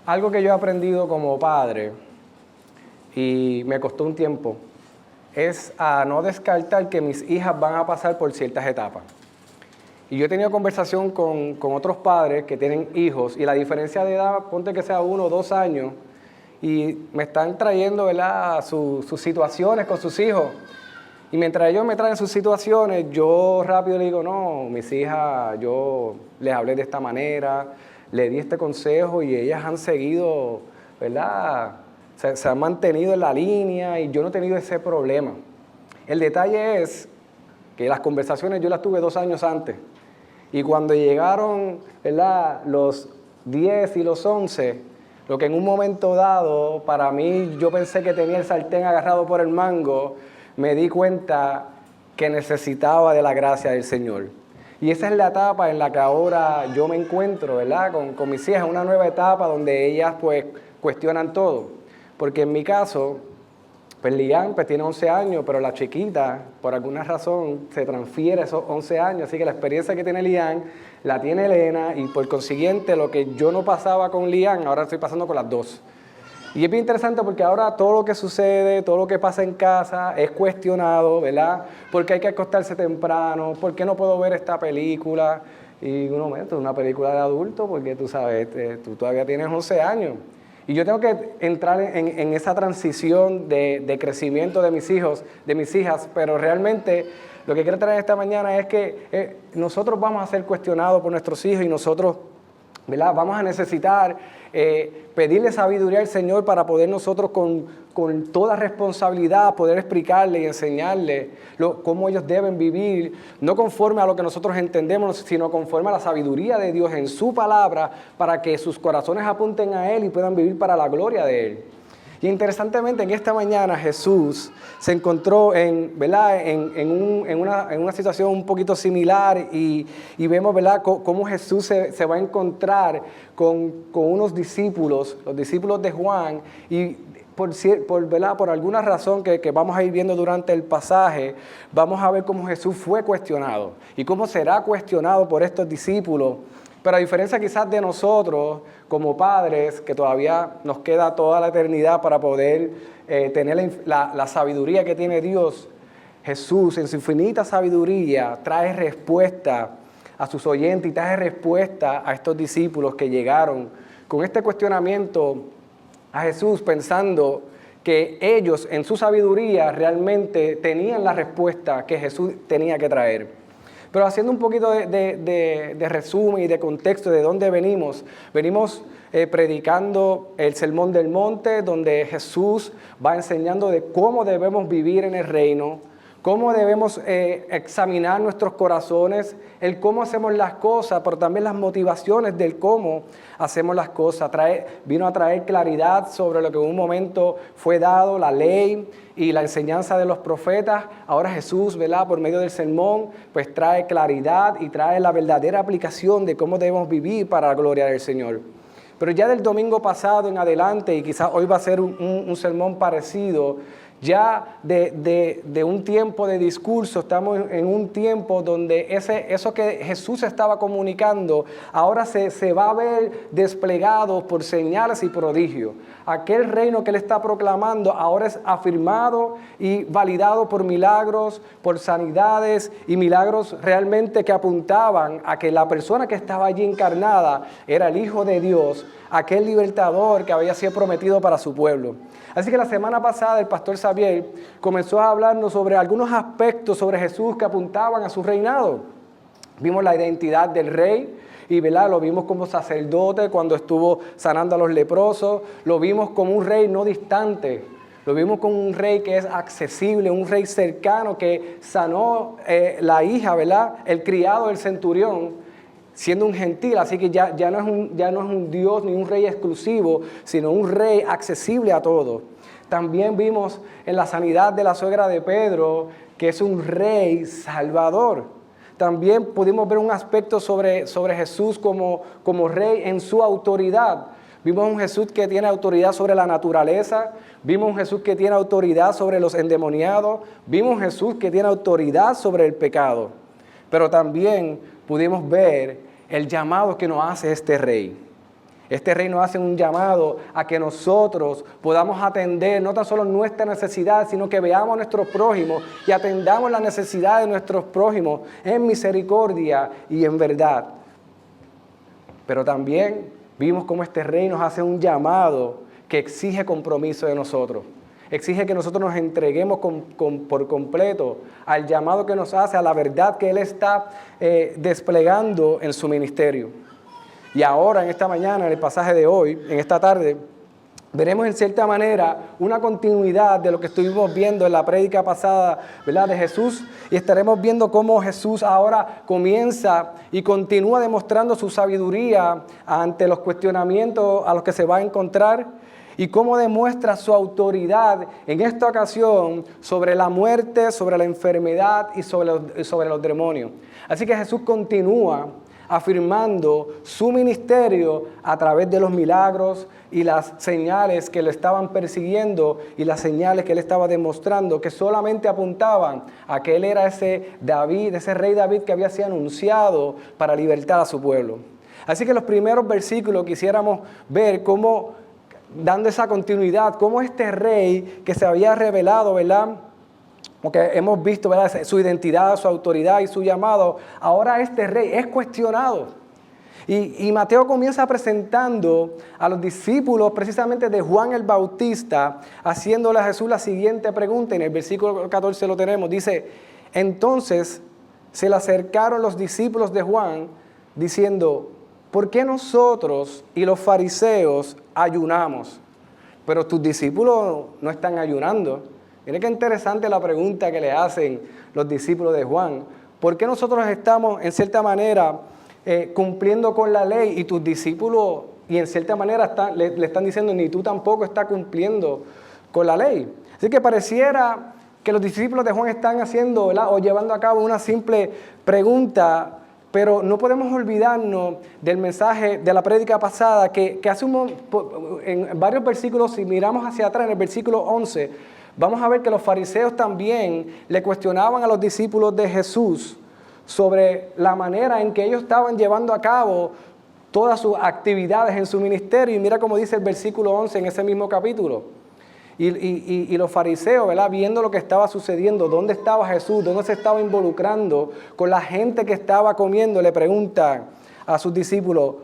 Algo que yo he aprendido como padre, y me costó un tiempo, es a no descartar que mis hijas van a pasar por ciertas etapas. Y yo he tenido conversación con otros padres que tienen hijos, y la diferencia de edad, ponte que sea 1 o 2 años, y me están trayendo, ¿verdad?, sus situaciones con sus hijos. Y mientras ellos me traen sus situaciones, yo rápido le digo, no, mis hijas, yo les hablé de esta manera, le di este consejo y ellas han seguido, ¿verdad? Se han mantenido en la línea y yo no he tenido ese problema. El detalle es que las conversaciones yo las tuve 2 años antes. Y cuando llegaron, ¿verdad?, los 10 y los 11, lo que en un momento dado, para mí, yo pensé que tenía el sartén agarrado por el mango, me di cuenta que necesitaba de la gracia del Señor. Y esa es la etapa en la que ahora yo me encuentro, ¿verdad?, con mis hijas, una nueva etapa donde ellas pues cuestionan todo. Porque en mi caso, pues Lian pues tiene 11 años, pero la chiquita, por alguna razón, se transfiere esos 11 años. Así que la experiencia que tiene Lian, la tiene Elena, y por consiguiente, lo que yo no pasaba con Lian, ahora estoy pasando con las dos. Y es bien interesante porque ahora todo lo que sucede, todo lo que pasa en casa es cuestionado, ¿verdad? Porque hay que acostarse temprano, ¿por qué no puedo ver esta película? Y un momento, es una película de adulto porque tú sabes, tú todavía tienes 11 años. Y yo tengo que entrar en esa transición de crecimiento de mis hijos, de mis hijas, pero realmente lo que quiero traer esta mañana es que nosotros vamos a ser cuestionados por nuestros hijos y nosotros, ¿verdad?, vamos a necesitar pedirle sabiduría al Señor para poder nosotros con toda responsabilidad poder explicarle y enseñarle cómo ellos deben vivir, no conforme a lo que nosotros entendemos, sino conforme a la sabiduría de Dios en su palabra, para que sus corazones apunten a Él y puedan vivir para la gloria de Él. Y interesantemente, en esta mañana Jesús se encontró ¿verdad?, en una situación un poquito similar y vemos, ¿verdad?, cómo Jesús se va a encontrar con unos discípulos, los discípulos de Juan, y ¿verdad?, por alguna razón que vamos a ir viendo durante el pasaje, vamos a ver cómo Jesús fue cuestionado y cómo será cuestionado por estos discípulos. Pero a diferencia quizás de nosotros como padres, que todavía nos queda toda la eternidad para poder tener la sabiduría que tiene Dios, Jesús en su infinita sabiduría trae respuesta a sus oyentes y trae respuesta a estos discípulos que llegaron con este cuestionamiento a Jesús, pensando que ellos en su sabiduría realmente tenían la respuesta que Jesús tenía que traer. Pero haciendo un poquito de resumen y de contexto de dónde venimos predicando el Sermón del Monte, donde Jesús va enseñando de cómo debemos vivir en el reino, cómo debemos examinar nuestros corazones, el cómo hacemos las cosas, pero también las motivaciones del cómo hacemos las cosas. Vino a traer claridad sobre lo que en un momento fue dado, la ley y la enseñanza de los profetas. Ahora Jesús, ¿verdad?, por medio del sermón, pues trae claridad y trae la verdadera aplicación de cómo debemos vivir para la gloria del Señor. Pero ya del domingo pasado en adelante, y quizás hoy va a ser un sermón parecido, ya de un tiempo de discurso, estamos en un tiempo donde eso que Jesús estaba comunicando, ahora se va a ver desplegado por señales y prodigios. Aquel reino que Él está proclamando ahora es afirmado y validado por milagros, por sanidades y milagros realmente que apuntaban a que la persona que estaba allí encarnada era el Hijo de Dios, aquel libertador que había sido prometido para su pueblo. Así que la semana pasada el pastor Xavier comenzó a hablarnos sobre algunos aspectos sobre Jesús que apuntaban a su reinado. Vimos la identidad del rey y, ¿verdad?, lo vimos como sacerdote cuando estuvo sanando a los leprosos. Lo vimos como un rey no distante. Lo vimos como un rey que es accesible, un rey cercano que sanó la hija, ¿verdad?, el criado del centurión, siendo un gentil, así que ya no es un Dios ni un rey exclusivo, sino un rey accesible a todos. También vimos en la sanidad de la suegra de Pedro que es un rey salvador. También pudimos ver un aspecto sobre Jesús como rey en su autoridad. Vimos un Jesús que tiene autoridad sobre la naturaleza, vimos un Jesús que tiene autoridad sobre los endemoniados, vimos un Jesús que tiene autoridad sobre el pecado. Pero también pudimos ver el llamado que nos hace este rey. Este rey nos hace un llamado a que nosotros podamos atender no tan solo nuestra necesidad, sino que veamos a nuestros prójimos y atendamos la necesidad de nuestros prójimos en misericordia y en verdad. Pero también vimos cómo este rey nos hace un llamado que exige compromiso de nosotros. Exige que nosotros nos entreguemos por completo al llamado que nos hace, a la verdad que Él está desplegando en su ministerio. Y ahora, en esta mañana, en el pasaje de hoy, en esta tarde, veremos en cierta manera una continuidad de lo que estuvimos viendo en la prédica pasada, ¿verdad?, de Jesús. Y estaremos viendo cómo Jesús ahora comienza y continúa demostrando su sabiduría ante los cuestionamientos a los que se va a encontrar. Y cómo demuestra su autoridad en esta ocasión sobre la muerte, sobre la enfermedad y sobre los demonios. Así que Jesús continúa afirmando su ministerio a través de los milagros y las señales que lo estaban persiguiendo y las señales que él estaba demostrando, que solamente apuntaban a que él era ese David, ese rey David que había sido anunciado para libertar a su pueblo. Así que los primeros versículos quisiéramos ver cómo, dando esa continuidad, cómo este rey que se había revelado, ¿verdad?, porque hemos visto, ¿verdad?, su identidad, su autoridad y su llamado, ahora este rey es cuestionado. Y Mateo comienza presentando a los discípulos precisamente de Juan el Bautista, haciéndole a Jesús la siguiente pregunta. En el versículo 14 lo tenemos, dice: entonces se le acercaron los discípulos de Juan diciendo: ¿por qué nosotros y los fariseos ayunamos, pero tus discípulos no están ayunando? Miren qué interesante la pregunta que le hacen los discípulos de Juan. ¿Por qué nosotros estamos en cierta manera cumpliendo con la ley y tus discípulos, y en cierta manera le están diciendo, ni tú tampoco estás cumpliendo con la ley? Así que pareciera que los discípulos de Juan están haciendo, ¿verdad?, o llevando a cabo una simple pregunta, pero no podemos olvidarnos del mensaje de la prédica pasada que hace en varios versículos. Si miramos hacia atrás, en el versículo 11, vamos a ver que los fariseos también le cuestionaban a los discípulos de Jesús sobre la manera en que ellos estaban llevando a cabo todas sus actividades en su ministerio. Y mira cómo dice el versículo 11 en ese mismo capítulo. Y los fariseos, ¿verdad?, viendo lo que estaba sucediendo, dónde estaba Jesús, dónde se estaba involucrando con la gente que estaba comiendo, le preguntan a sus discípulos: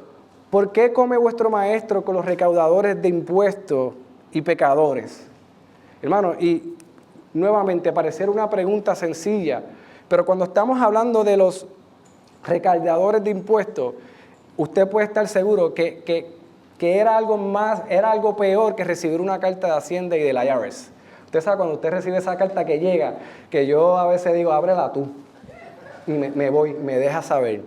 ¿por qué come vuestro maestro con los recaudadores de impuestos y pecadores? Hermano, y nuevamente parecer una pregunta sencilla, pero cuando estamos hablando de los recaudadores de impuestos, usted puede estar seguro que era algo peor que recibir una carta de Hacienda y del IRS. Usted sabe, cuando usted recibe esa carta que llega, que yo a veces digo, ábrela tú, y me voy, me deja saber.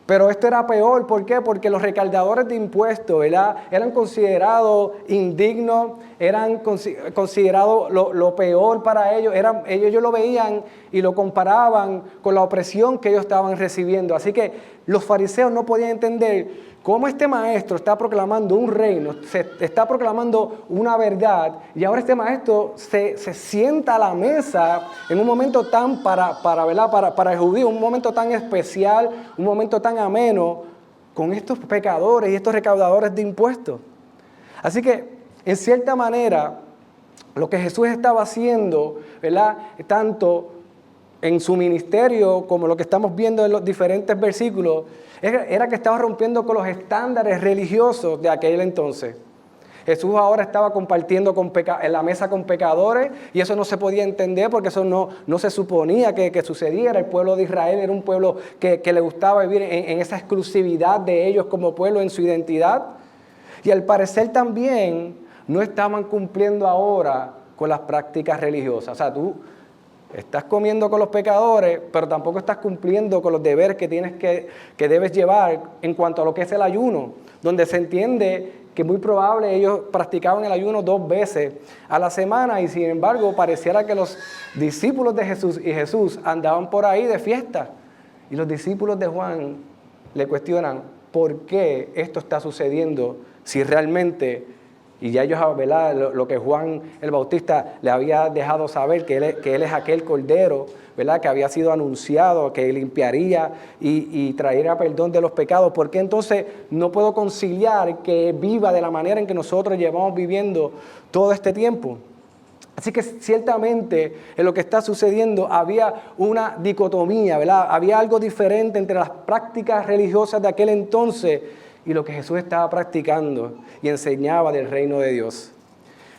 Pero esto era peor, ¿por qué? Porque los recaudadores de impuestos, ¿verdad?, eran considerados indignos, eran considerados lo peor para ellos. Ellos lo veían y lo comparaban con la opresión que ellos estaban recibiendo. Así que los fariseos no podían entender cómo este maestro está proclamando un reino, se está proclamando una verdad, y ahora este maestro se sienta a la mesa en un momento tan para el judío, un momento tan especial, un momento tan ameno, con estos pecadores y estos recaudadores de impuestos. Así que, en cierta manera, lo que Jesús estaba haciendo, ¿verdad?, tanto en su ministerio como lo que estamos viendo en los diferentes versículos, era que estaba rompiendo con los estándares religiosos de aquel entonces. Jesús ahora estaba compartiendo en la mesa con pecadores, y eso no se podía entender porque eso no se suponía que sucediera. El pueblo de Israel era un pueblo que le gustaba vivir en esa exclusividad de ellos como pueblo, en su identidad. Y al parecer también no estaban cumpliendo ahora con las prácticas religiosas. O sea, tú estás comiendo con los pecadores, pero tampoco estás cumpliendo con los deberes que debes llevar en cuanto a lo que es el ayuno, donde se entiende que muy probable ellos practicaban el ayuno 2 veces a la semana, y sin embargo pareciera que los discípulos de Jesús y Jesús andaban por ahí de fiesta. Y los discípulos de Juan le cuestionan por qué esto está sucediendo, si realmente, Y ya ellos, ¿verdad?, lo que Juan el Bautista le había dejado saber, que él es aquel Cordero, ¿verdad?, que había sido anunciado, que limpiaría y traería perdón de los pecados. ¿Por qué entonces no puedo conciliar que viva de la manera en que nosotros llevamos viviendo todo este tiempo? Así que ciertamente en lo que está sucediendo había una dicotomía, ¿verdad? Había algo diferente entre las prácticas religiosas de aquel entonces y lo que Jesús estaba practicando y enseñaba del reino de Dios.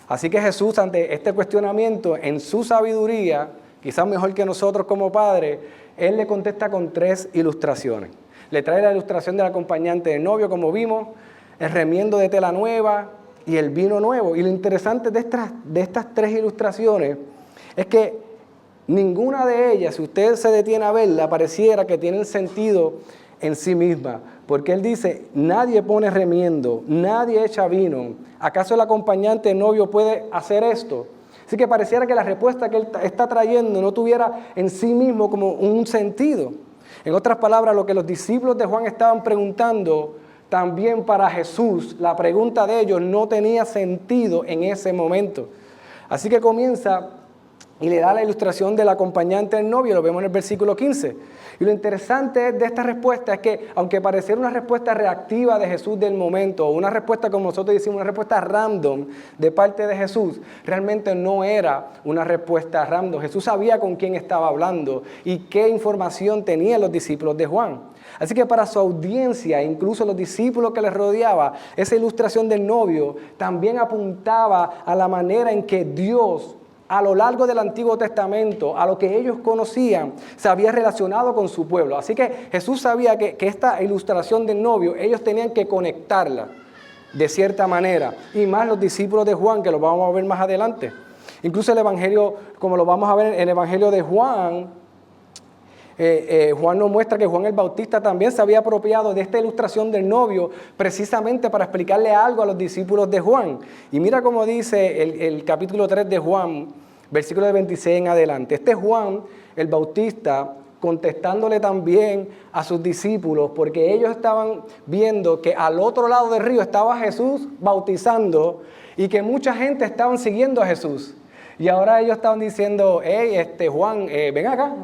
Así que Jesús, ante este cuestionamiento, en su sabiduría, quizás mejor que nosotros como padres, Él le contesta con 3 ilustraciones. Le trae la ilustración del acompañante del novio, como vimos, el remiendo de tela nueva y el vino nuevo. Y lo interesante de estas 3 ilustraciones es que ninguna de ellas, si usted se detiene a verla, pareciera que tienen sentido en sí misma, porque él dice, nadie pone remiendo, nadie echa vino. ¿Acaso el acompañante del novio puede hacer esto? Así que pareciera que la respuesta que él está trayendo no tuviera en sí mismo como un sentido. En otras palabras, lo que los discípulos de Juan estaban preguntando, también para Jesús, la pregunta de ellos no tenía sentido en ese momento. Así que comienza y le da la ilustración del acompañante del novio, lo vemos en el versículo 15. Y lo interesante de esta respuesta es que, aunque pareciera una respuesta reactiva de Jesús del momento, o una respuesta, como nosotros decimos, una respuesta random de parte de Jesús, realmente no era una respuesta random. Jesús sabía con quién estaba hablando y qué información tenían los discípulos de Juan. Así que para su audiencia, incluso los discípulos que les rodeaba, esa ilustración del novio también apuntaba a la manera en que Dios, a lo largo del Antiguo Testamento, a lo que ellos conocían, se había relacionado con su pueblo. Así que Jesús sabía que esta ilustración del novio, ellos tenían que conectarla de cierta manera. Y más los discípulos de Juan, que lo vamos a ver más adelante. Incluso el Evangelio, como lo vamos a ver en el Evangelio de Juan, Juan nos muestra que Juan el Bautista también se había apropiado de esta ilustración del novio precisamente para explicarle algo a los discípulos de Juan. Y mira cómo dice el capítulo 3 de Juan, versículo de 26 en adelante. Este Juan el Bautista contestándole también a sus discípulos, porque ellos estaban viendo que al otro lado del río estaba Jesús bautizando y que mucha gente estaban siguiendo a Jesús. Y ahora ellos estaban diciendo, hey, Juan, ven acá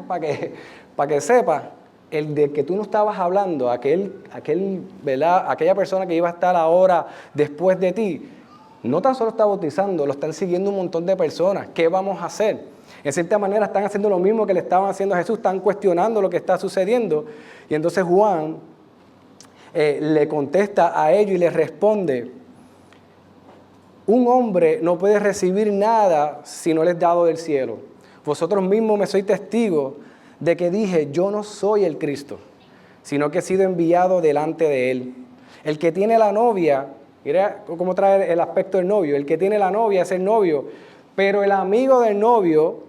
para que sepa, el de que tú no estabas hablando, ¿verdad?, aquella persona que iba a estar ahora después de ti, no tan solo está bautizando, lo están siguiendo un montón de personas. ¿Qué vamos a hacer? En cierta manera están haciendo lo mismo que le estaban haciendo a Jesús, están cuestionando lo que está sucediendo. Y entonces Juan le contesta a ellos y les responde, un hombre no puede recibir nada si no le es dado del cielo. Vosotros mismos me sois testigos de que dije, yo no soy el Cristo, sino que he sido enviado delante de Él. El que tiene la novia, mira cómo trae el aspecto del novio, el que tiene la novia es el novio, pero el amigo del novio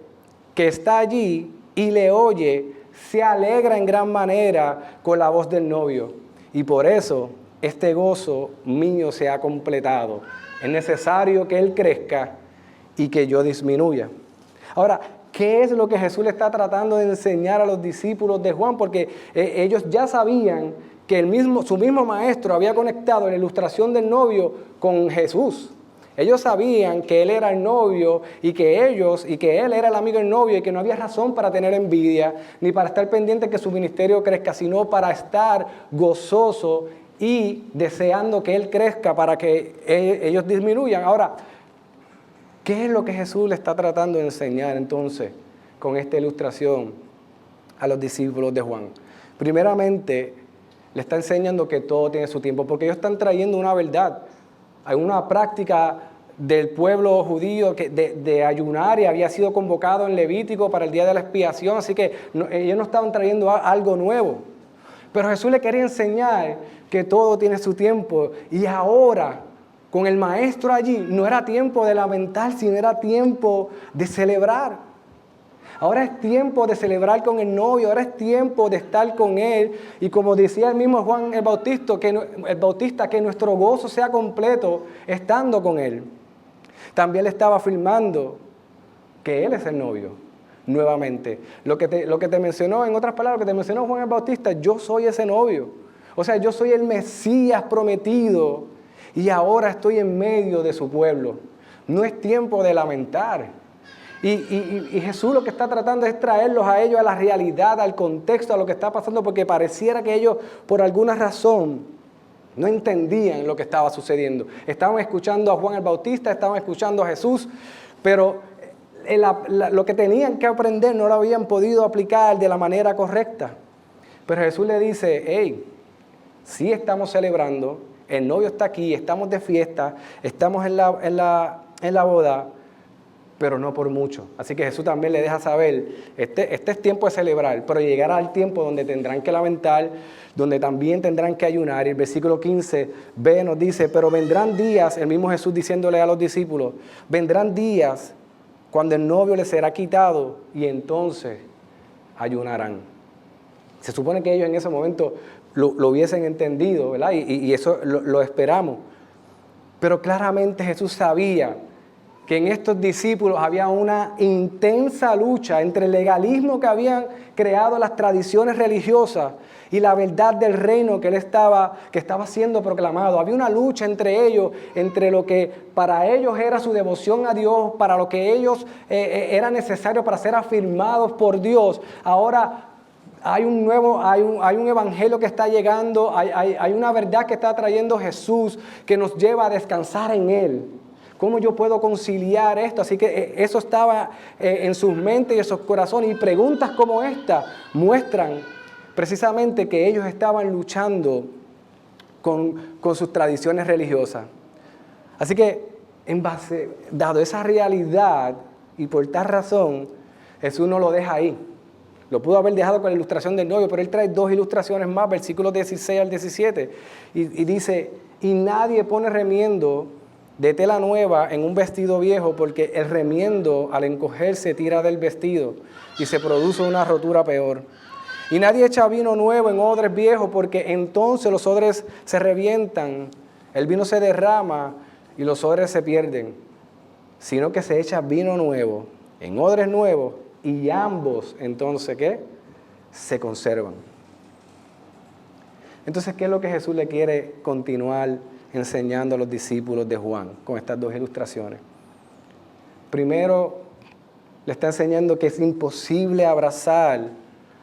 que está allí y le oye, se alegra en gran manera con la voz del novio. Y por eso este gozo mío se ha completado. Es necesario que Él crezca y que yo disminuya. Ahora, ¿qué es lo que Jesús le está tratando de enseñar a los discípulos de Juan? Porque ellos ya sabían que su mismo maestro había conectado la ilustración del novio con Jesús. Ellos sabían que Él era el novio y que Él era el amigo del novio y que no había razón para tener envidia ni para estar pendiente que su ministerio crezca, sino para estar gozoso y deseando que Él crezca para que ellos disminuyan. Ahora, ¿qué es lo que Jesús le está tratando de enseñar entonces con esta ilustración a los discípulos de Juan? Primeramente, le está enseñando que todo tiene su tiempo, porque ellos están trayendo una verdad. Hay una práctica del pueblo judío de ayunar y había sido convocado en Levítico para el día de la expiación, así que ellos no estaban trayendo algo nuevo. Pero Jesús le quería enseñar que todo tiene su tiempo y ahora, con el maestro allí, no era tiempo de lamentar, sino era tiempo de celebrar. Ahora es tiempo de celebrar con el novio, ahora es tiempo de estar con Él. Y como decía el mismo Juan el Bautista, que nuestro gozo sea completo estando con Él. También le estaba afirmando que Él es el novio, nuevamente. Lo que te mencionó, en otras palabras, lo que te mencionó Juan el Bautista, yo soy ese novio. O sea, yo soy el Mesías prometido. y ahora estoy en medio de su pueblo. No es tiempo de lamentar. Y Jesús lo que está tratando es traerlos a ellos a la realidad, al contexto, a lo que está pasando, porque pareciera que ellos, por alguna razón, no entendían lo que estaba sucediendo. Estaban escuchando a Juan el Bautista, estaban escuchando a Jesús, pero lo que tenían que aprender no lo habían podido aplicar de la manera correcta. Pero Jesús le dice, hey, sí estamos celebrando, el novio está aquí, estamos de fiesta, estamos en la boda, pero no por mucho. Así que Jesús también le deja saber, este es tiempo de celebrar, pero llegará el tiempo donde tendrán que lamentar, donde también tendrán que ayunar. Y el versículo 15b nos dice, pero vendrán días, el mismo Jesús diciéndole a los discípulos, vendrán días cuando el novio les será quitado y entonces ayunarán. Se supone que ellos en ese momento lo hubiesen entendido, ¿verdad? Y eso lo esperamos. Pero claramente Jesús sabía que en estos discípulos había una intensa lucha entre el legalismo que habían creado las tradiciones religiosas y la verdad del reino que estaba siendo proclamado. Había una lucha entre ellos, entre lo que para ellos era su devoción a Dios, para lo que ellos era necesario para ser afirmados por Dios. Ahora hay un evangelio que está llegando, hay una verdad que está trayendo Jesús que nos lleva a descansar en Él. ¿Cómo yo puedo conciliar esto? Así que eso estaba en sus mentes y en sus corazones. Y preguntas como esta muestran precisamente que ellos estaban luchando con sus tradiciones religiosas. Así que, dado esa realidad y por tal razón, Jesús no lo deja ahí. Lo pudo haber dejado con la ilustración del novio, pero él trae 2 ilustraciones más, versículos 16 al 17. Y dice, y nadie pone remiendo de tela nueva en un vestido viejo, porque el remiendo al encogerse tira del vestido y se produce una rotura peor. Y nadie echa vino nuevo en odres viejos, porque entonces los odres se revientan, el vino se derrama y los odres se pierden, sino que se echa vino nuevo en odres nuevos y ambos entonces ¿qué? Se conservan. Entonces, ¿qué es lo que Jesús le quiere continuar enseñando a los discípulos de Juan con estas 2 ilustraciones? Primero, le está enseñando que es imposible abrazar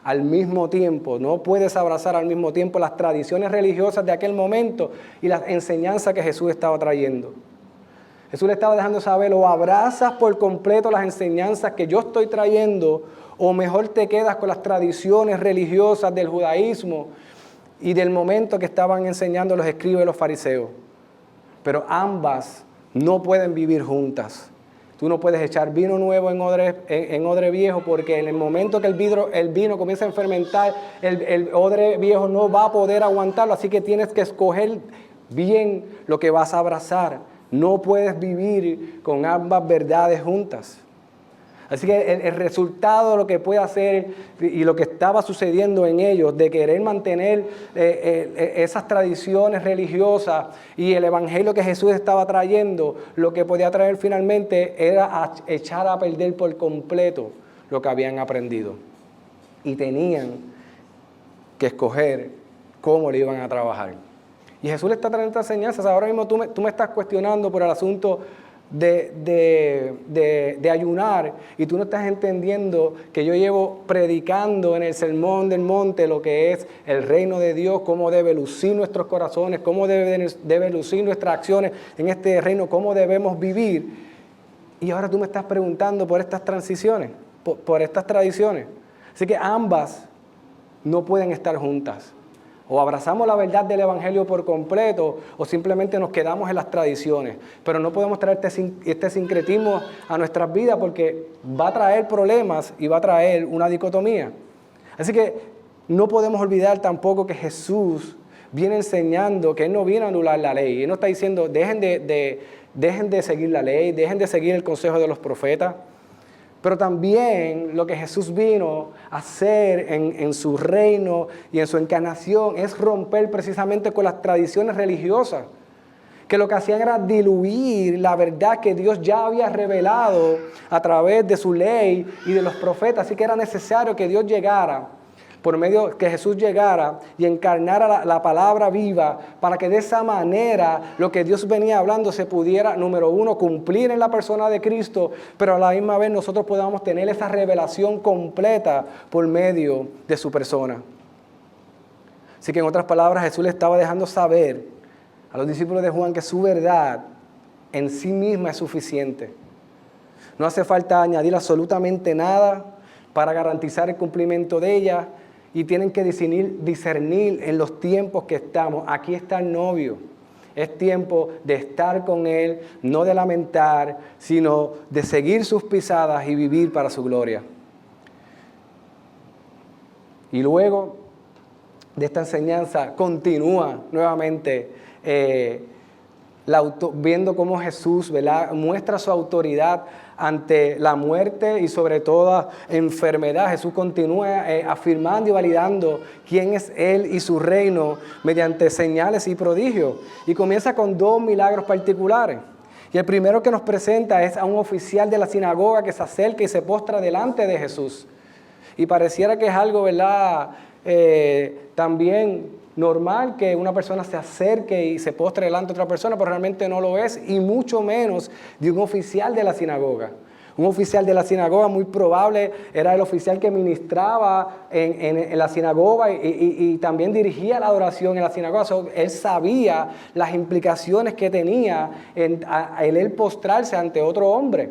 al mismo tiempo, no puedes abrazar al mismo tiempo las tradiciones religiosas de aquel momento y las enseñanzas que Jesús estaba trayendo. Jesús le estaba dejando saber, o abrazas por completo las enseñanzas que yo estoy trayendo, o mejor te quedas con las tradiciones religiosas del judaísmo y del momento que estaban enseñando los escribas y los fariseos. Pero ambas no pueden vivir juntas. Tú no puedes echar vino nuevo en odre viejo, porque en el momento que el vino comienza a fermentar, el odre viejo no va a poder aguantarlo. Así que tienes que escoger bien lo que vas a abrazar. No puedes vivir con ambas verdades juntas. Así que el resultado de lo que puede hacer y lo que estaba sucediendo en ellos, de querer mantener esas tradiciones religiosas y el evangelio que Jesús estaba trayendo, lo que podía traer finalmente era echar a perder por completo lo que habían aprendido. Y tenían que escoger cómo le iban a trabajar. Y Jesús le está trayendo estas enseñanzas. Ahora mismo tú me estás cuestionando por el asunto de ayunar, y tú no estás entendiendo que yo llevo predicando en el Sermón del Monte lo que es el reino de Dios, cómo debe lucir nuestros corazones, cómo debe lucir nuestras acciones en este reino, cómo debemos vivir. Y ahora tú me estás preguntando por estas transiciones, por estas tradiciones. Así que ambas no pueden estar juntas. O abrazamos la verdad del evangelio por completo, o simplemente nos quedamos en las tradiciones. Pero no podemos traer este sincretismo a nuestras vidas, porque va a traer problemas y va a traer una dicotomía. Así que no podemos olvidar tampoco que Jesús viene enseñando que Él no viene a anular la ley. Él no está diciendo, dejen de seguir la ley, dejen de seguir el consejo de los profetas. Pero también lo que Jesús vino a hacer en su reino y en su encarnación es romper precisamente con las tradiciones religiosas, que lo que hacían era diluir la verdad que Dios ya había revelado a través de su ley y de los profetas. Así que era necesario que Dios llegara por medio que Jesús llegara y encarnara la palabra viva, para que de esa manera lo que Dios venía hablando se pudiera, número uno, cumplir en la persona de Cristo, pero a la misma vez nosotros podamos tener esa revelación completa por medio de su persona. Así que en otras palabras, Jesús le estaba dejando saber a los discípulos de Juan que su verdad en sí misma es suficiente. No hace falta añadir absolutamente nada para garantizar el cumplimiento de ella, y tienen que discernir en los tiempos que estamos. Aquí está el novio. Es tiempo de estar con él, no de lamentar, sino de seguir sus pisadas y vivir para su gloria. Y luego de esta enseñanza continúa nuevamente viendo cómo Jesús, ¿verdad?, muestra su autoridad ante la muerte y sobre toda enfermedad. Jesús continúa afirmando y validando quién es Él y su reino mediante señales y prodigios. Y comienza con 2 milagros particulares. Y el primero que nos presenta es a un oficial de la sinagoga que se acerca y se postra delante de Jesús. Y pareciera que es algo, ¿verdad?, también normal que una persona se acerque y se postre delante de otra persona, pero realmente no lo es, y mucho menos de un oficial de la sinagoga. Un oficial de la sinagoga muy probable era el oficial que ministraba en la sinagoga y también dirigía la adoración en la sinagoga. Él sabía las implicaciones que tenía en él postrarse ante otro hombre.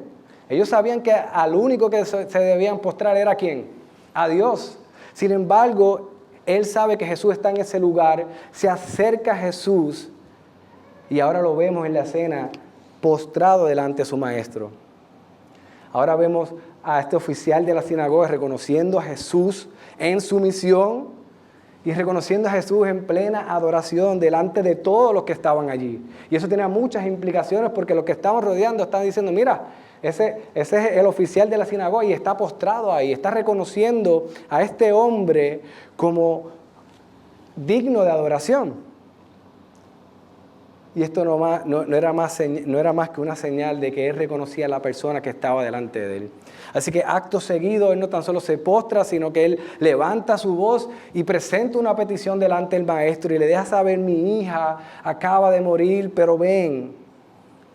Ellos sabían que al único que se debían postrar era ¿quién? A Dios. Sin embargo, él sabe que Jesús está en ese lugar, se acerca a Jesús y ahora lo vemos en la escena postrado delante de su maestro. Ahora vemos a este oficial de la sinagoga reconociendo a Jesús en su misión y reconociendo a Jesús en plena adoración delante de todos los que estaban allí. Y eso tenía muchas implicaciones porque los que estaban rodeando están diciendo, mira, ese es el oficial de la sinagoga y está postrado ahí, está reconociendo a este hombre como digno de adoración. Y esto no era más que una señal de que él reconocía a la persona que estaba delante de él. Así que acto seguido, él no tan solo se postra, sino que él levanta su voz y presenta una petición delante del maestro y le deja saber, mi hija acaba de morir, pero ven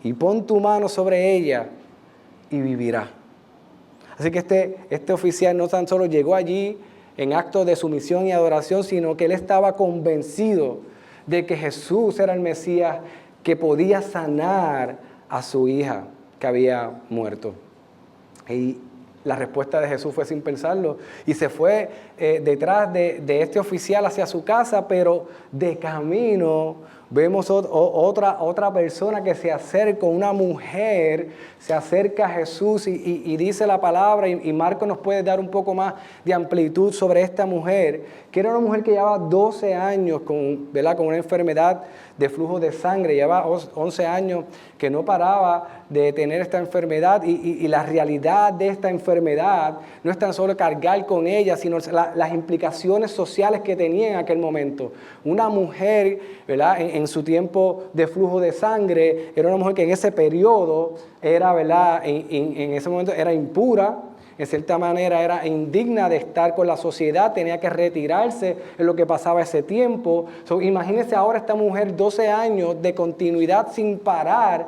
y pon tu mano sobre ella y vivirá. Así que este oficial no tan solo llegó allí en acto de sumisión y adoración, sino que él estaba convencido de que Jesús era el Mesías que podía sanar a su hija que había muerto. Y la respuesta de Jesús fue sin pensarlo. Y se fue detrás de este oficial hacia su casa, pero de camino vemos otra persona que se acerca, una mujer, se acerca a Jesús y dice la palabra, y Marcos nos puede dar un poco más de amplitud sobre esta mujer, que era una mujer que llevaba 12 años con una enfermedad de flujo de sangre, llevaba 11 años que no paraba de tener esta enfermedad, y la realidad de esta enfermedad no es tan solo cargar con ella, sino las implicaciones sociales que tenía en aquel momento. Una mujer, ¿verdad?, en su tiempo de flujo de sangre, era una mujer que en ese periodo era, ¿verdad?, en ese momento era impura, en cierta manera era indigna de estar con la sociedad, tenía que retirarse en lo que pasaba ese tiempo. Imagínense ahora esta mujer 12 años de continuidad sin parar,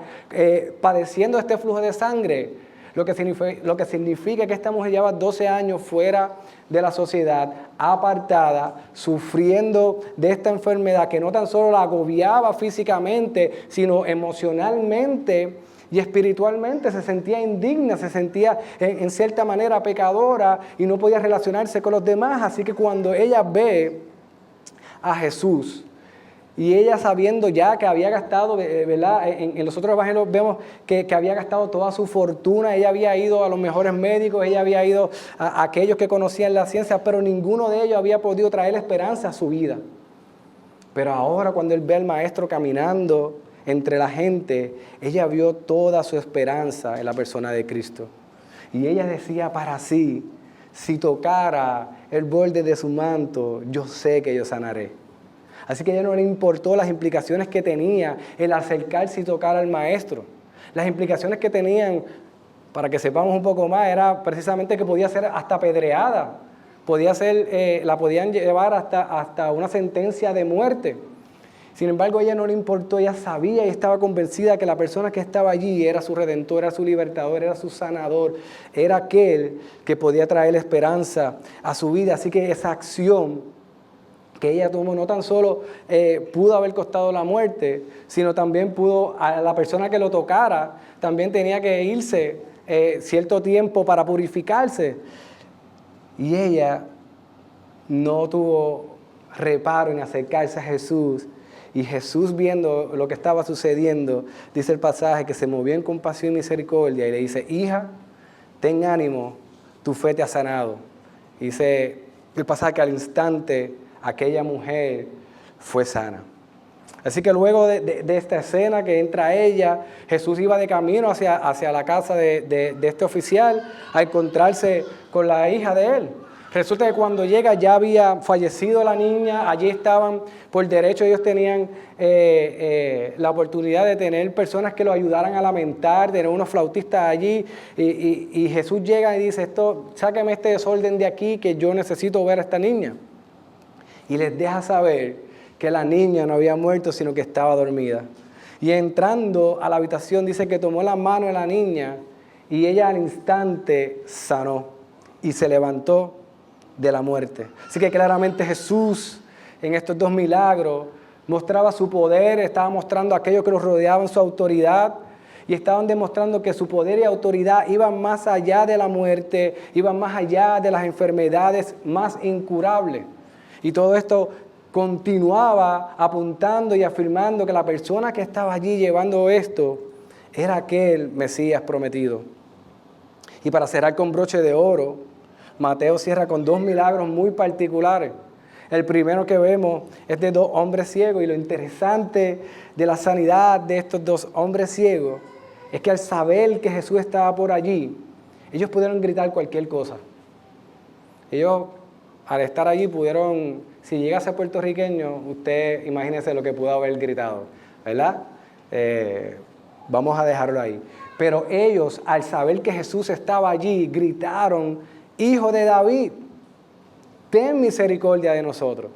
padeciendo este flujo de sangre. Lo que significa que esta mujer lleva 12 años fuera de la sociedad, apartada, sufriendo de esta enfermedad que no tan solo la agobiaba físicamente, sino emocionalmente y espiritualmente. Se sentía indigna, se sentía en cierta manera pecadora y no podía relacionarse con los demás. Así que cuando ella ve a Jesús, y ella sabiendo ya que había gastado, ¿verdad?, en los otros evangelios vemos que había gastado toda su fortuna, ella había ido a los mejores médicos, ella había ido a aquellos que conocían la ciencia, pero ninguno de ellos había podido traer esperanza a su vida. Pero ahora cuando él ve al maestro caminando entre la gente, ella vio toda su esperanza en la persona de Cristo. Y ella decía para sí, si tocara el borde de su manto, yo sé que yo sanaré. Así que a ella no le importó las implicaciones que tenía el acercarse y tocar al maestro. Las implicaciones que tenían, para que sepamos un poco más, era precisamente que podía ser hasta apedreada la podían llevar hasta una sentencia de muerte. Sin embargo, a ella no le importó, ella sabía y estaba convencida que la persona que estaba allí era su redentor, era su libertador, era su sanador, era aquel que podía traer esperanza a su vida. Así que esa acción que ella tomó no tan solo pudo haber costado la muerte, sino también a la persona que lo tocara, también tenía que irse cierto tiempo para purificarse. Y ella no tuvo reparo en acercarse a Jesús. Y Jesús, viendo lo que estaba sucediendo, dice el pasaje que se movió en compasión y misericordia y le dice: hija, ten ánimo, tu fe te ha sanado. Dice el pasaje que al instante aquella mujer fue sana. Así que luego de esta escena que entra ella, Jesús iba de camino hacia la casa de este oficial a encontrarse con la hija de él. Resulta que cuando llega ya había fallecido la niña, allí estaban, por derecho ellos tenían la oportunidad de tener personas que lo ayudaran a lamentar, tener unos flautistas allí, y Jesús llega y dice: sáqueme este desorden de aquí, que yo necesito ver a esta niña. Y les deja saber que la niña no había muerto, sino que estaba dormida. Y entrando a la habitación dice que tomó la mano de la niña y ella al instante sanó y se levantó de la muerte. Así que claramente Jesús en estos dos milagros mostraba su poder, estaba mostrando a aquellos que los rodeaban su autoridad y estaban demostrando que su poder y autoridad iban más allá de la muerte, iban más allá de las enfermedades más incurables. Y todo esto continuaba apuntando y afirmando que la persona que estaba allí llevando esto era aquel Mesías prometido. Y para cerrar con broche de oro, Mateo cierra con dos milagros muy particulares. El primero que vemos es de dos hombres ciegos, y lo interesante de la sanidad de estos dos hombres ciegos es que al saber que Jesús estaba por allí, ellos pudieron gritar cualquier cosa. Ellos, al estar allí, pudieron, si llega a ser puertorriqueño, usted imagínese lo que pudo haber gritado, ¿verdad? Vamos a dejarlo ahí. Pero ellos, al saber que Jesús estaba allí, gritaron: Hijo de David, ten misericordia de nosotros.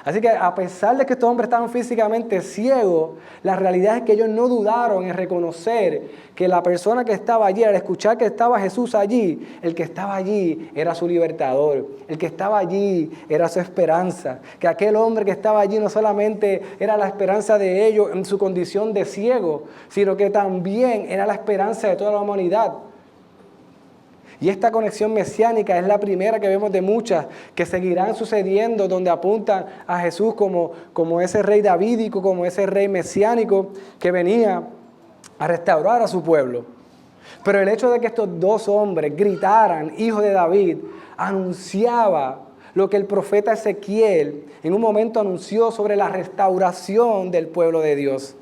Así que a pesar de que estos hombres estaban físicamente ciegos, la realidad es que ellos no dudaron en reconocer que la persona que estaba allí, al escuchar que estaba Jesús allí, el que estaba allí era su libertador, el que estaba allí era su esperanza, que aquel hombre que estaba allí no solamente era la esperanza de ellos en su condición de ciego, sino que también era la esperanza de toda la humanidad. Y esta conexión mesiánica es la primera que vemos de muchas que seguirán sucediendo, donde apuntan a Jesús como ese rey davídico, como ese rey mesiánico que venía a restaurar a su pueblo. Pero el hecho de que estos dos hombres gritaran: Hijo de David, anunciaba lo que el profeta Ezequiel en un momento anunció sobre la restauración del pueblo de Dios.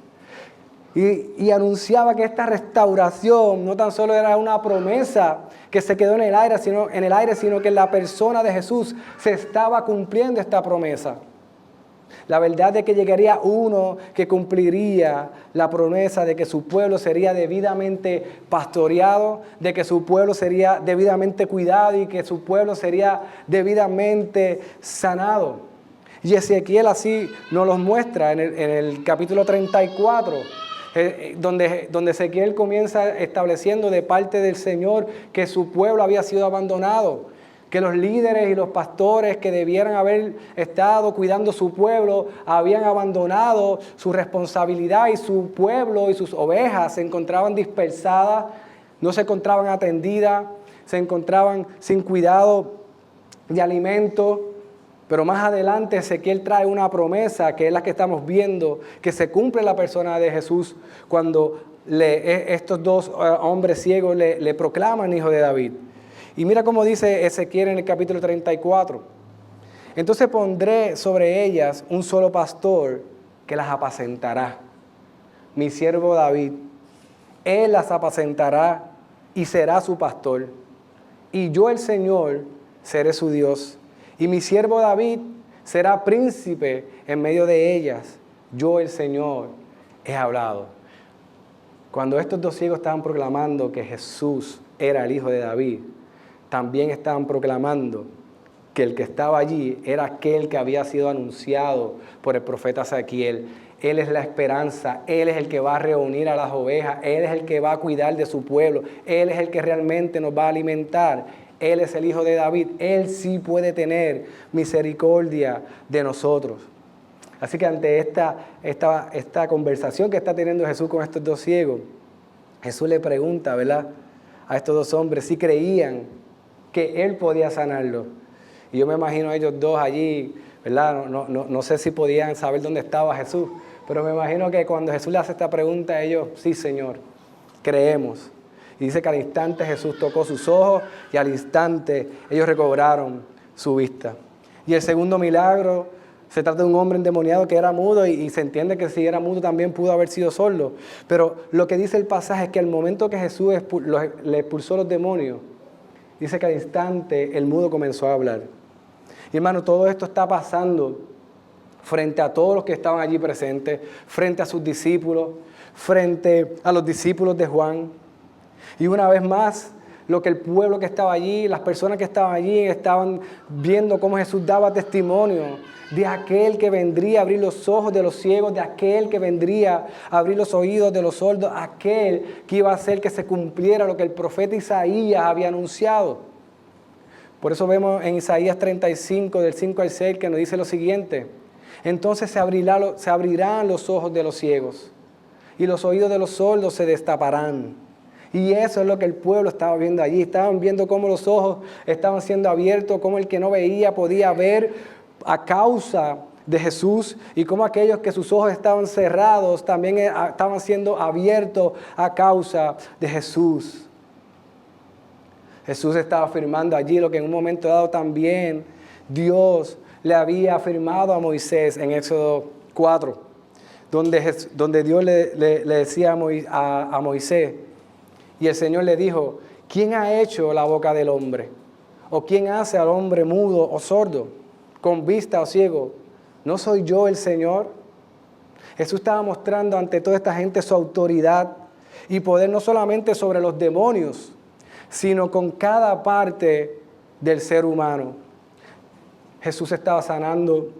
Y anunciaba que esta restauración no tan solo era una promesa que se quedó en el aire, sino que en la persona de Jesús se estaba cumpliendo esta promesa. La verdad es que llegaría uno que cumpliría la promesa de que su pueblo sería debidamente pastoreado, de que su pueblo sería debidamente cuidado y que su pueblo sería debidamente sanado. Y Ezequiel así nos los muestra en el capítulo 34. Donde Ezequiel comienza estableciendo de parte del Señor que su pueblo había sido abandonado, que los líderes y los pastores que debieran haber estado cuidando su pueblo habían abandonado su responsabilidad, y su pueblo y sus ovejas se encontraban dispersadas, no se encontraban atendidas, se encontraban sin cuidado de alimento. Pero más adelante Ezequiel trae una promesa que es la que estamos viendo, que se cumple en la persona de Jesús cuando estos dos hombres ciegos le proclaman Hijo de David. Y mira cómo dice Ezequiel en el capítulo 34. Entonces pondré sobre ellas un solo pastor que las apacentará, mi siervo David. Él las apacentará y será su pastor. Y yo, el Señor, seré su Dios. Y mi siervo David será príncipe en medio de ellas. Yo, el Señor, he hablado. Cuando estos dos ciegos estaban proclamando que Jesús era el Hijo de David, también estaban proclamando que el que estaba allí era aquel que había sido anunciado por el profeta Ezequiel. Él es la esperanza, Él es el que va a reunir a las ovejas, Él es el que va a cuidar de su pueblo, Él es el que realmente nos va a alimentar, Él es el Hijo de David, Él sí puede tener misericordia de nosotros. Así que ante esta conversación que está teniendo Jesús con estos dos ciegos, Jesús le pregunta, ¿verdad?, a estos dos hombres si creían que Él podía sanarlos. Y yo me imagino a ellos dos allí, ¿verdad? No sé si podían saber dónde estaba Jesús, pero me imagino que cuando Jesús le hace esta pregunta a ellos, sí, Señor, creemos. Y dice que al instante Jesús tocó sus ojos y al instante ellos recobraron su vista. Y el segundo milagro se trata de un hombre endemoniado que era mudo y se entiende que si era mudo también pudo haber sido sordo. Pero lo que dice el pasaje es que al momento que Jesús le expulsó los demonios, dice que al instante el mudo comenzó a hablar. Y hermano, todo esto está pasando frente a todos los que estaban allí presentes, frente a sus discípulos, frente a los discípulos de Juan. Y una vez más, lo que el pueblo que estaba allí, las personas que estaban allí, estaban viendo cómo Jesús daba testimonio de aquel que vendría a abrir los ojos de los ciegos, de aquel que vendría a abrir los oídos de los sordos, aquel que iba a hacer que se cumpliera lo que el profeta Isaías había anunciado. Por eso vemos en Isaías 35, del 5 al 6, que nos dice lo siguiente: entonces se abrirán los ojos de los ciegos y los oídos de los sordos se destaparán. Y eso es lo que el pueblo estaba viendo allí. Estaban viendo cómo los ojos estaban siendo abiertos, cómo el que no veía podía ver a causa de Jesús y cómo aquellos que sus ojos estaban cerrados también estaban siendo abiertos a causa de Jesús. Jesús estaba afirmando allí lo que en un momento dado también Dios le había afirmado a Moisés en Éxodo 4, donde Dios le decía a Moisés, y el Señor le dijo: ¿quién ha hecho la boca del hombre? ¿O quién hace al hombre mudo o sordo, con vista o ciego? ¿No soy yo el Señor? Jesús estaba mostrando ante toda esta gente su autoridad y poder no solamente sobre los demonios, sino con cada parte del ser humano. Jesús estaba sanando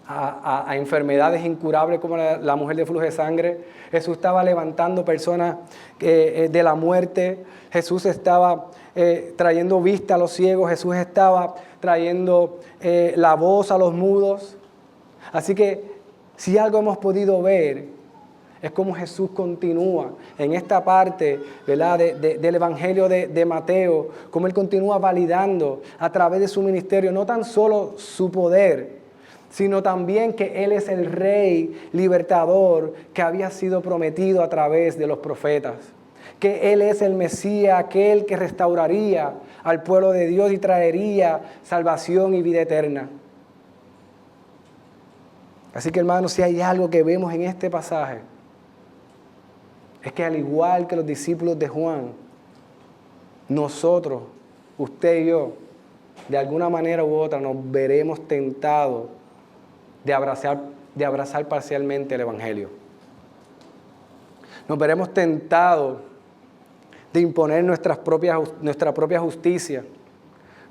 a enfermedades incurables como la mujer de flujo de sangre. Jesús estaba levantando personas de la muerte. Jesús estaba trayendo vista a los ciegos. Jesús estaba trayendo la voz a los mudos. Así que si algo hemos podido ver es cómo Jesús continúa en esta parte, ¿verdad?, del Evangelio de Mateo, cómo Él continúa validando a través de su ministerio no tan solo su poder, sino también que Él es el Rey libertador que había sido prometido a través de los profetas. Que Él es el Mesías, aquel que restauraría al pueblo de Dios y traería salvación y vida eterna. Así que, hermanos, si hay algo que vemos en este pasaje, es que al igual que los discípulos de Juan, nosotros, usted y yo, de alguna manera u otra nos veremos tentados de abrazar parcialmente el Evangelio. Nos veremos tentados de imponer nuestra propia justicia.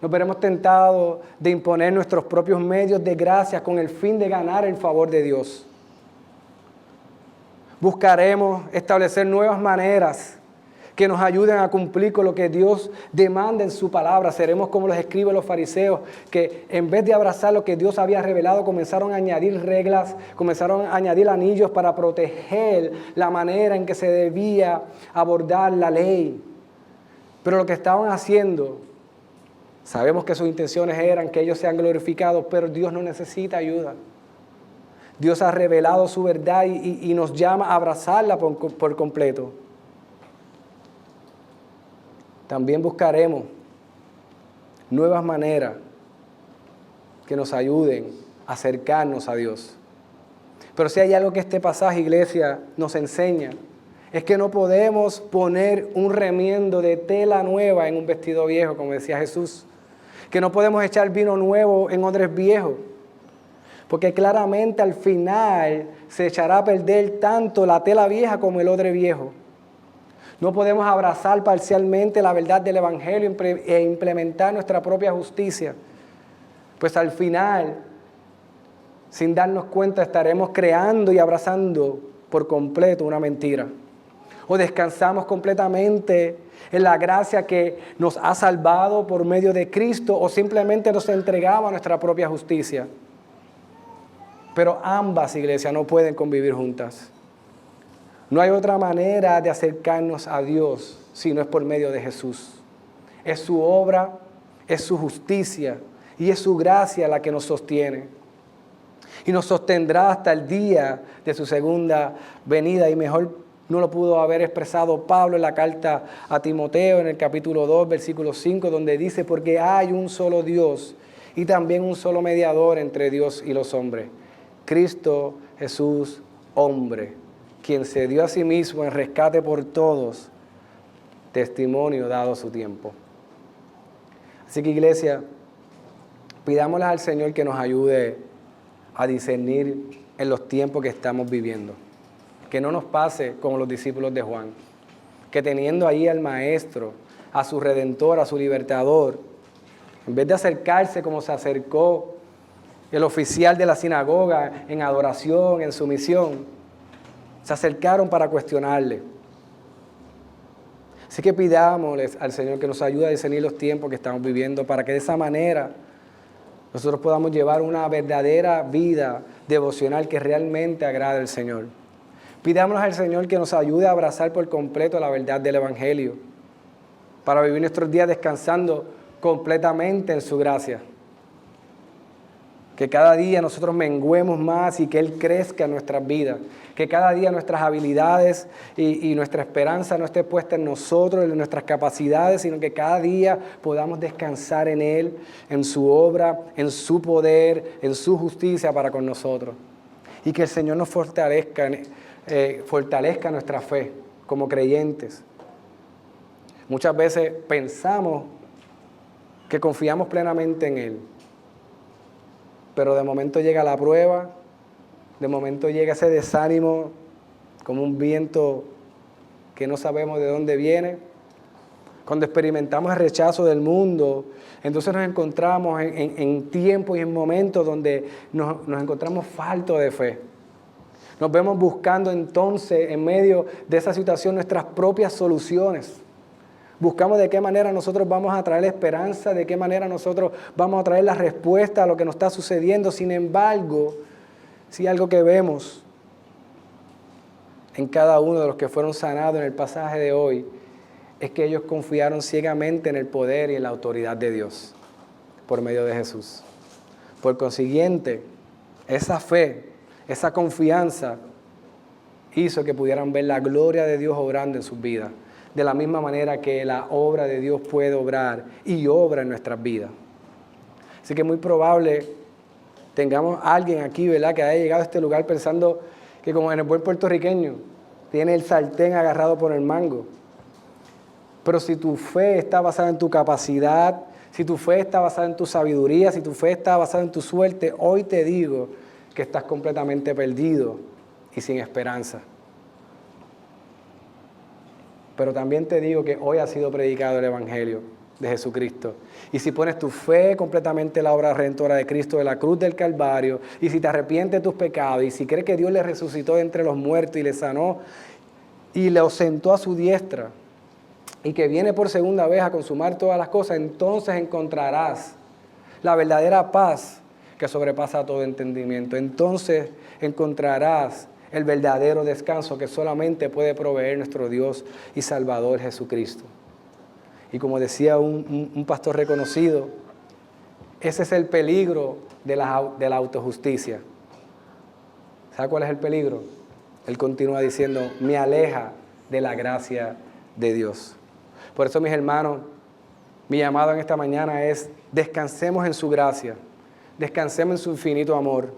Nos veremos tentados de imponer nuestros propios medios de gracia con el fin de ganar el favor de Dios. Buscaremos establecer nuevas maneras que nos ayuden a cumplir con lo que Dios demanda en su palabra. Seremos como los escribas, los fariseos, que en vez de abrazar lo que Dios había revelado, comenzaron a añadir reglas, comenzaron a añadir anillos para proteger la manera en que se debía abordar la ley. Pero lo que estaban haciendo, sabemos que sus intenciones eran que ellos sean glorificados, pero Dios no necesita ayuda. Dios ha revelado su verdad y nos llama a abrazarla por completo. También buscaremos nuevas maneras que nos ayuden a acercarnos a Dios. Pero si hay algo que este pasaje, iglesia, nos enseña, es que no podemos poner un remiendo de tela nueva en un vestido viejo, como decía Jesús. Que no podemos echar vino nuevo en odres viejos. Porque claramente al final se echará a perder tanto la tela vieja como el odre viejo. No podemos abrazar parcialmente la verdad del Evangelio e implementar nuestra propia justicia. Pues al final, sin darnos cuenta, estaremos creando y abrazando por completo una mentira. O descansamos completamente en la gracia que nos ha salvado por medio de Cristo, o simplemente nos entregamos a nuestra propia justicia. Pero ambas, iglesias, no pueden convivir juntas. No hay otra manera de acercarnos a Dios si no es por medio de Jesús. Es su obra, es su justicia y es su gracia la que nos sostiene. Y nos sostendrá hasta el día de su segunda venida. Y mejor no lo pudo haber expresado Pablo en la carta a Timoteo, en el capítulo 2, versículo 5, donde dice: porque hay un solo Dios y también un solo mediador entre Dios y los hombres, Cristo Jesús, hombre, quien se dio a sí mismo en rescate por todos, testimonio dado a su tiempo. Así que, iglesia, pidámosle al Señor que nos ayude a discernir en los tiempos que estamos viviendo. Que no nos pase como los discípulos de Juan, que teniendo ahí al Maestro, a su Redentor, a su Libertador, en vez de acercarse como se acercó el oficial de la sinagoga en adoración, en sumisión, se acercaron para cuestionarle. Así que pidámosles al Señor que nos ayude a discernir los tiempos que estamos viviendo, para que de esa manera nosotros podamos llevar una verdadera vida devocional que realmente agrade al Señor. Pidámosles al Señor que nos ayude a abrazar por completo la verdad del Evangelio, para vivir nuestros días descansando completamente en su gracia. Que cada día nosotros menguemos más y que Él crezca en nuestras vidas. Que cada día nuestras habilidades y nuestra esperanza no esté puesta en nosotros, en nuestras capacidades, sino que cada día podamos descansar en Él, en su obra, en su poder, en su justicia para con nosotros. Y que el Señor nos fortalezca nuestra fe como creyentes. Muchas veces pensamos que confiamos plenamente en Él, pero de momento llega la prueba, de momento llega ese desánimo como un viento que no sabemos de dónde viene. Cuando experimentamos el rechazo del mundo, entonces nos encontramos en tiempos y en momentos donde nos encontramos faltos de fe. Nos vemos buscando entonces en medio de esa situación nuestras propias soluciones. Buscamos de qué manera nosotros vamos a traer la esperanza, de qué manera nosotros vamos a traer la respuesta a lo que nos está sucediendo. Sin embargo, si algo que vemos en cada uno de los que fueron sanados en el pasaje de hoy, es que ellos confiaron ciegamente en el poder y en la autoridad de Dios por medio de Jesús. Por consiguiente, esa fe, esa confianza hizo que pudieran ver la gloria de Dios obrando en sus vidas. De la misma manera que la obra de Dios puede obrar y obra en nuestras vidas. Así que es muy probable tengamos a alguien aquí, ¿verdad?, que haya llegado a este lugar pensando que, como en el buen puertorriqueño, tiene el sartén agarrado por el mango. Pero si tu fe está basada en tu capacidad, si tu fe está basada en tu sabiduría, si tu fe está basada en tu suerte, hoy te digo que estás completamente perdido y sin esperanza. Pero también te digo que hoy ha sido predicado el Evangelio de Jesucristo. Y si pones tu fe completamente en la obra redentora de Cristo de la cruz del Calvario, y si te arrepientes de tus pecados, y si crees que Dios le resucitó de entre los muertos y le sanó y le sentó a su diestra, y que viene por segunda vez a consumar todas las cosas, entonces encontrarás la verdadera paz que sobrepasa todo entendimiento. Entonces encontrarás el verdadero descanso que solamente puede proveer nuestro Dios y Salvador Jesucristo. Y como decía un pastor reconocido, ese es el peligro de la autojusticia. ¿Sabe cuál es el peligro? Él continúa diciendo: me aleja de la gracia de Dios. Por eso, mis hermanos, mi llamado en esta mañana es: descansemos en su gracia, descansemos en su infinito amor,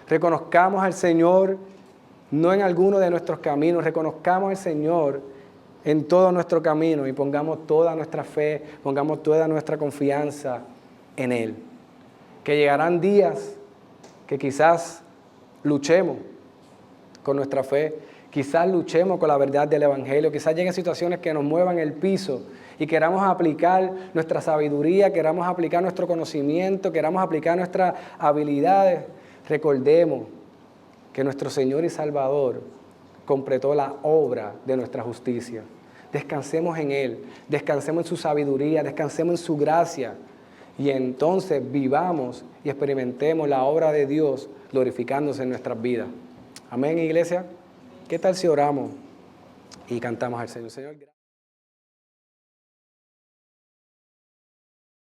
reconozcamos al Señor no en alguno de nuestros caminos, reconozcamos al Señor en todo nuestro camino y pongamos toda nuestra fe, pongamos toda nuestra confianza en Él. Que llegarán días que quizás luchemos con nuestra fe, Quizás luchemos con la verdad del Evangelio, quizás lleguen situaciones que nos muevan el piso y queramos aplicar nuestra sabiduría, queramos aplicar nuestro conocimiento, queramos aplicar nuestras habilidades. Recordemos que nuestro Señor y Salvador completó la obra de nuestra justicia. Descansemos en Él, descansemos en su sabiduría, descansemos en su gracia y entonces vivamos y experimentemos la obra de Dios glorificándose en nuestras vidas. Amén, iglesia. ¿Qué tal si oramos y cantamos al Señor? Señor, gracias.